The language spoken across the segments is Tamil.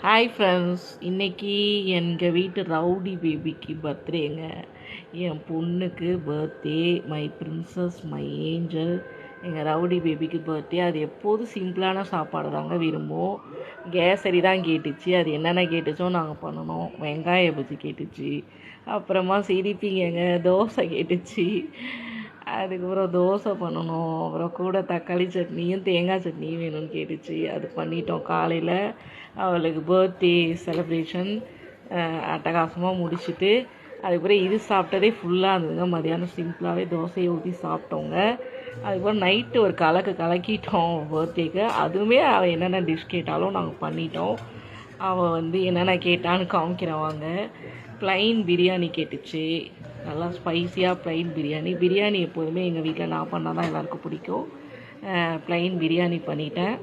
ஹாய் ஃப்ரெண்ட்ஸ், இன்றைக்கி எங்கள் வீட்டு ரவுடி பேபிக்கு பர்த்டேங்க. என் பொண்ணுக்கு birthday, my princess, my angel. எங்கள் ரவுடி பேபிக்கு பர்த்டே. அது எப்போதும் சிம்பிளான சாப்பாடு தாங்க விரும்பும். கேசரி தான் கேட்டுச்சு. அது என்னென்ன கேட்டுச்சோ நாங்கள் பண்ணணும். வெங்காய பஜ்ஜி கேட்டுச்சு. அப்புறமா சிரிப்பிங்கங்க, தோசை கேட்டுச்சு. அதுக்கப்புறம் தோசை பண்ணணும். அப்புறம் கூட தக்காளி சட்னியும் தேங்காய் சட்னியும் வேணும்னு கேட்டுச்சு. அது பண்ணிட்டோம். காலையில் அவளுக்கு பர்த்டே செலிப்ரேஷன் அட்டகாசமாக முடிச்சுட்டு அதுக்கப்புறம் இது சாப்பிட்டதே ஃபுல்லாக இருந்ததுங்க. மதியானம் சிம்பிளாகவே தோசையை ஊற்றி சாப்பிட்டோங்க. அதுக்கப்புறம் நைட்டு ஒரு கலக்கிட்டோம் பர்த்டேக்கு. அதுவுமே அவள் என்னென்ன டிஷ் கேட்டாலும் நாங்கள் பண்ணிட்டோம். அவள் என்னென்ன கேட்டான்னு காமிக்கிறவாங்க. ப்ளைன் பிரியாணி கேட்டுச்சு. நல்லா ஸ்பைஸியாக ப்ளைன் பிரியாணி எப்போதுமே எங்கள் வீட்டில் நான் பண்ணால் தான் எல்லாருக்கும் பிடிக்கும். ப்ளைன் பிரியாணி பண்ணிட்டேன்.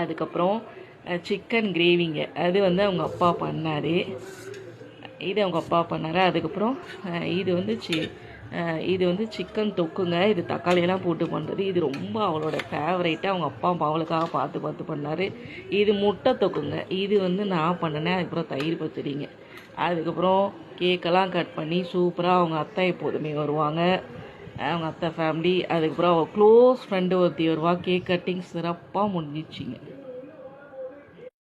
அதுக்கப்புறம் சிக்கன் கிரேவிங்க, அது அவங்க அப்பா பண்ணார். அதுக்கப்புறம் இது சிக்கன் தொக்குங்க. இது தக்காளியெல்லாம் போட்டு பண்ணுறது. இது ரொம்ப அவளோட ஃபேவரைட்டாக அவங்க அப்பா அவளுக்காக பார்த்து பண்ணார். இது முட்டை தொக்குங்க. இது நான் பண்ணினேன். அதுக்கப்புறம் தயிர் பச்சடிங்க. அதுக்கப்புறம் கேக்கெல்லாம் கட் பண்ணி சூப்பராக அவங்க அத்தை எப்போதுமே வருவாங்க, அவங்க அத்தை ஃபேமிலி. அதுக்கப்புறம் அவள் க்ளோஸ் ஃப்ரெண்டு ஒருத்தி வருவா. கேக் கட்டிங் சிறப்பாக முடிஞ்சிச்சிங்க.